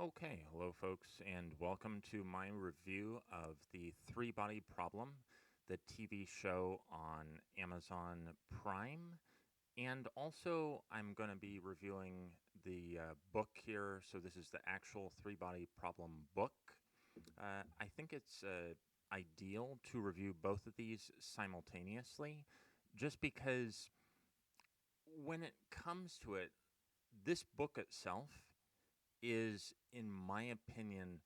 Okay, hello, folks, and welcome to my review of the Three Body Problem, the TV show on Amazon Prime. And also, I'm going to be reviewing the book here. So, this is the actual Three Body Problem book. I think it's ideal to review both of these simultaneously, just because when it comes to it, this book itself is, in my opinion,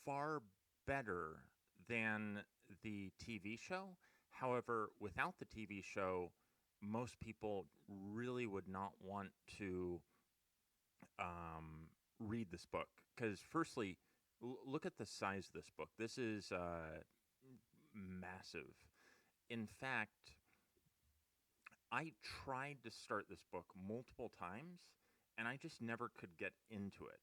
far better than the TV show. However, without the TV show, most people really would not want to read this book. Because, firstly, look at the size of this book. This is massive. In fact, I tried to start this book multiple times and I just never could get into it.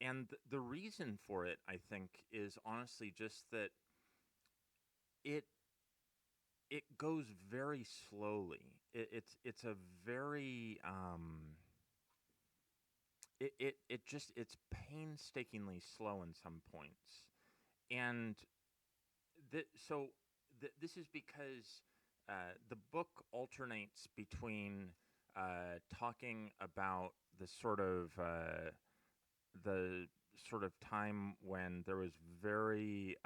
And the reason for it, I think, is honestly just that it it goes very slowly. It's a very it just it's painstakingly slow in some points, and so this is because the book alternates between talking about the sort of time when there was very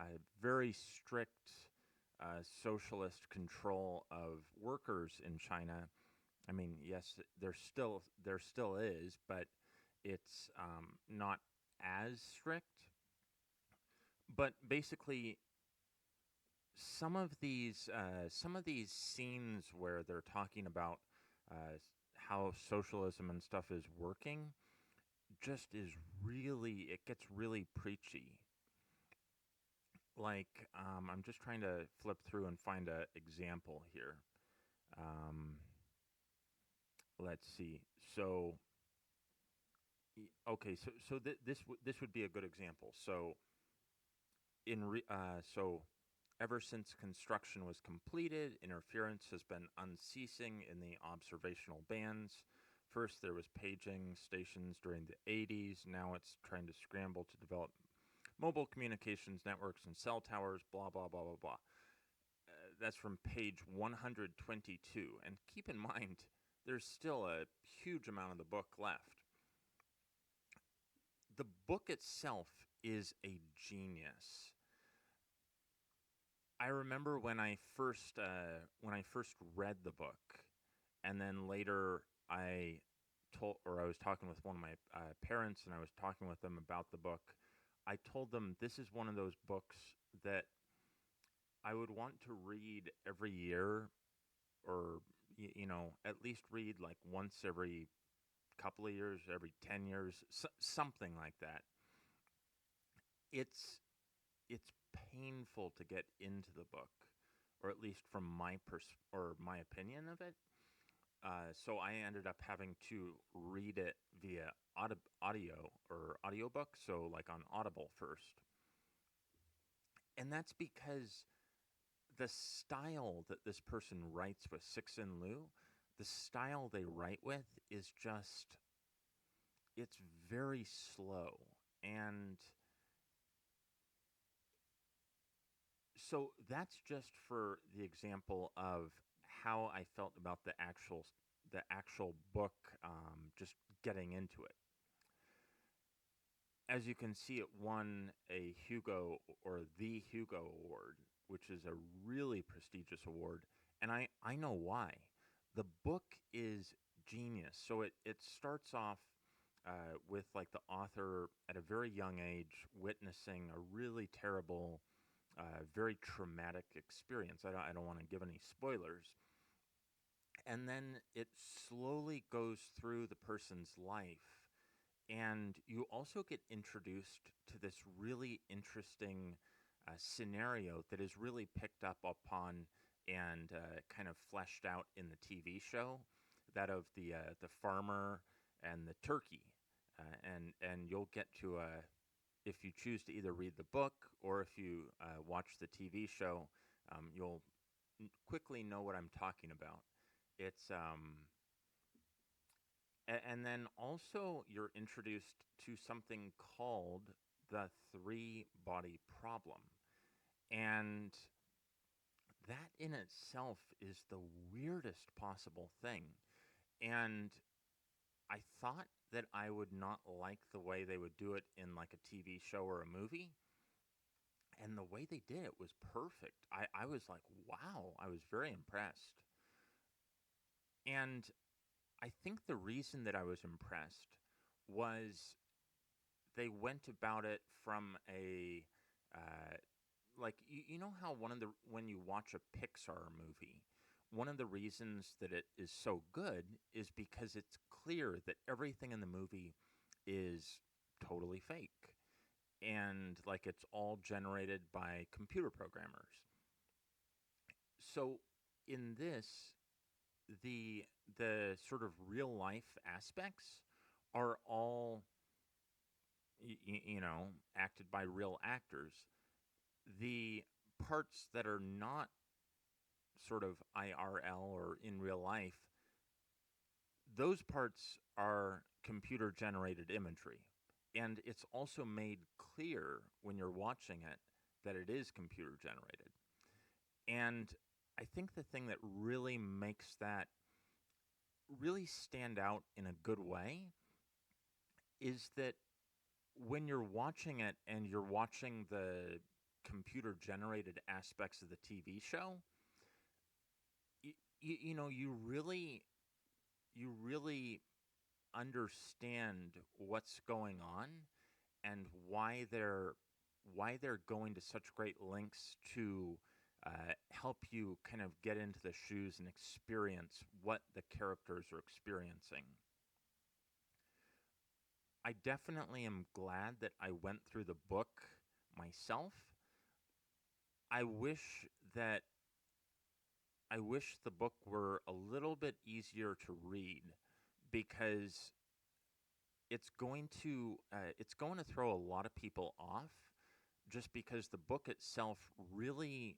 strict socialist control of workers in China. I mean, yes, there still is, but it's not as strict. But basically, some of these scenes where they're talking about how socialism and stuff is working just is really it gets really preachy. Like I'm just trying to flip through and find an example here. Um, let's see. So okay, this would be a good example. So ever since construction was completed, interference has been unceasing in the observational bands. First, there was paging stations during the 80s. Now it's trying to scramble to develop mobile communications networks and cell towers, blah, blah, blah, blah, blah. That's from page 122. And keep in mind, there's still a huge amount of the book left. The book itself is a genius. I remember when I first read the book, and then later I was talking with one of my parents, and I was talking with them about the book. I told them this is one of those books that I would want to read every year, or at least read like once every couple of years, every 10 years, something like that. It's it's painful to get into the book, or at least from my opinion of it. So I ended up having to read it via audio or audiobook, so like on Audible first. And that's because the style that this person writes with Cixin Liu, the style they write with is just, it's very slow. And so that's just for the example of how I felt about the actual book, just getting into it. As you can see, it won a Hugo or the Hugo Award, which is a really prestigious award. And I know why. The book is genius. So it starts off with like the author at a very young age witnessing a really terrible, very traumatic experience. I don't want to give any spoilers. And then it slowly goes through the person's life, and you also get introduced to this really interesting scenario that is really picked up upon and kind of fleshed out in the TV show, that of the farmer and the turkey, and you'll get to if you choose to either read the book or if you watch the TV show, you'll quickly know what I'm talking about. It's And then also you're introduced to something called the three body problem. And that in itself is the weirdest possible thing. And I thought that I would not like the way they would do it in like a TV show or a movie. And the way they did it was perfect. I was like, wow, I was very impressed. And I think the reason that I was impressed was they went about it from a like you know how one of the when you watch a Pixar movie, one of the reasons that it is so good is because it's clear that everything in the movie is totally fake and like it's all generated by computer programmers. So in this, the the sort of real life aspects are all you know acted by real actors. The parts that are not sort of IRL or in real life, those parts are computer generated imagery. And it's also made clear when you're watching it that it is computer generated. And I think the thing that really makes that really stand out in a good way is that when you're watching it and you're watching the computer generated aspects of the TV show, you know, you really understand what's going on and why they're going to such great lengths to help you kind of get into the shoes and experience what the characters are experiencing. I definitely am glad that I went through the book myself. I wish that I wish the book were a little bit easier to read because it's going to throw a lot of people off just because the book itself really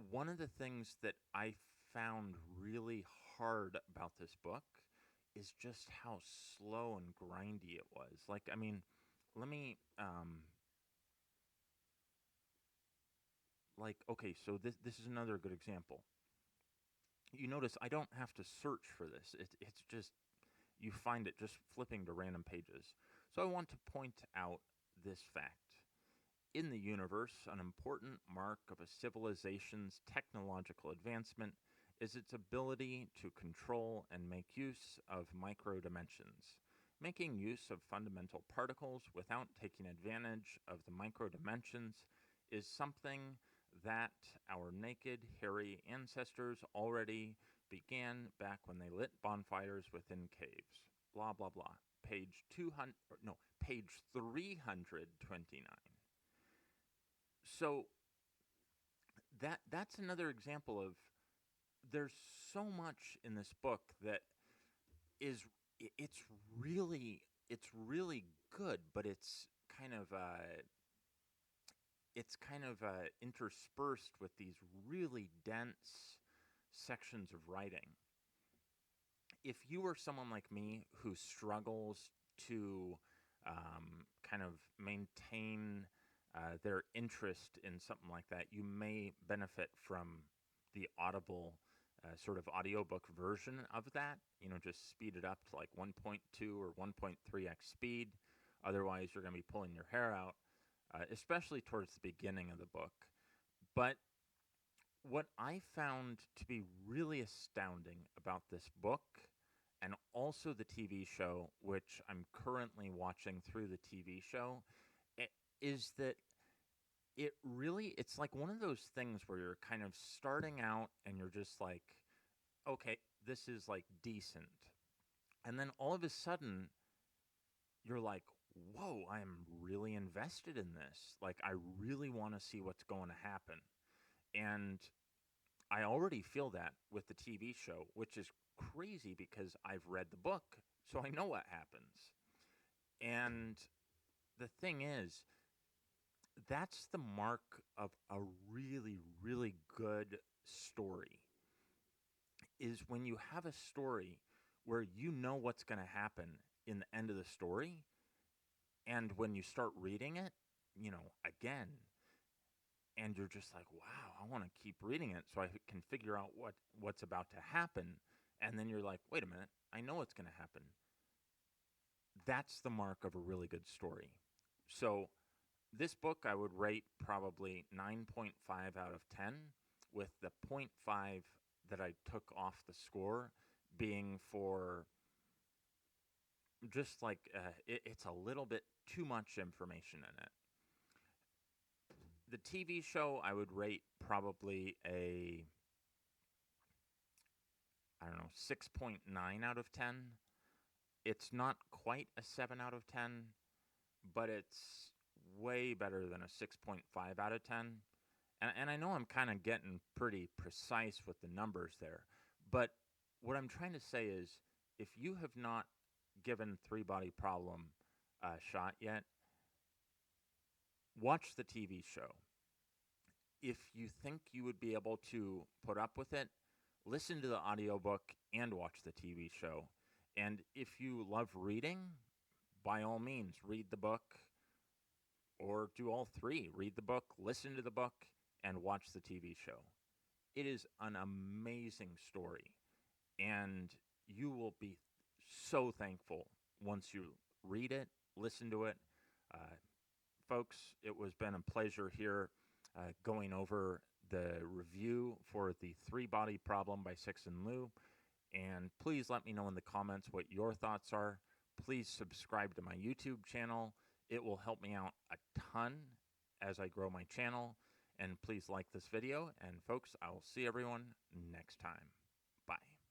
one of the things that I found really hard about this book is just how slow and grindy it was. Like, I mean, let me like okay, so this is another good example. You notice I don't have to search for this. It's just you find it just flipping to random pages. So I want to point out this fact. In the universe, an important mark of a civilization's technological advancement is its ability to control and make use of microdimensions. Making use of fundamental particles without taking advantage of the microdimensions is something that our naked, hairy ancestors already began back when they lit bonfires within caves. Blah, blah, blah. Page 200, no, page 329. So that's another example of there's so much in this book that is it's really good, but kind of it's kind of interspersed with these really dense sections of writing. If you are someone like me who struggles to kind of maintain their interest in something like that, you may benefit from the Audible sort of audiobook version of that. You know, just speed it up to like 1.2 or 1.3x speed. Otherwise, you're going to be pulling your hair out, especially towards the beginning of the book. But what I found to be really astounding about this book and also the TV show, which I'm currently watching through the TV show, is that it's like one of those things where you're kind of starting out and you're just like, okay, this is like decent. And then all of a sudden, you're like, whoa, I'm really invested in this. Like, I really want to see what's going to happen. And I already feel that with the TV show, which is crazy because I've read the book, so I know what happens. And the thing is, that's the mark of a really good story. Is when you have a story where you know what's going to happen in the end of the story. And when you start reading it, again, and you're just like, wow, I want to keep reading it so I can figure out what's about to happen. And then you're like, wait a minute, I know what's going to happen. That's the mark of a really good story. So this book I would rate probably 9.5 out of 10, with the point 0.5 that I took off the score being for just like it's a little bit too much information in it. The TV show I would rate probably a, I don't know, 6.9 out of 10. It's not quite a 7 out of 10, but it's way better than a 6.5 out of 10. And I know I'm kind of getting pretty precise with the numbers there, but what I'm trying to say is if you have not given Three Body Problem a shot yet, watch the TV show. If you think you would be able to put up with it, listen to the audiobook and watch the TV show. And if you love reading, by all means, read the book or do all three. Read the book, listen to the book, and watch the TV show. It is an amazing story, and you will be so thankful once you read it, listen to it. Uh, Folks, it was been a pleasure here going over the review for the Three Body Problem by Cixin Liu. And please let me know in the comments what your thoughts are. Please subscribe to my YouTube channel. It will help me out a ton as I grow my channel. And please like this video. And folks, I will see everyone next time.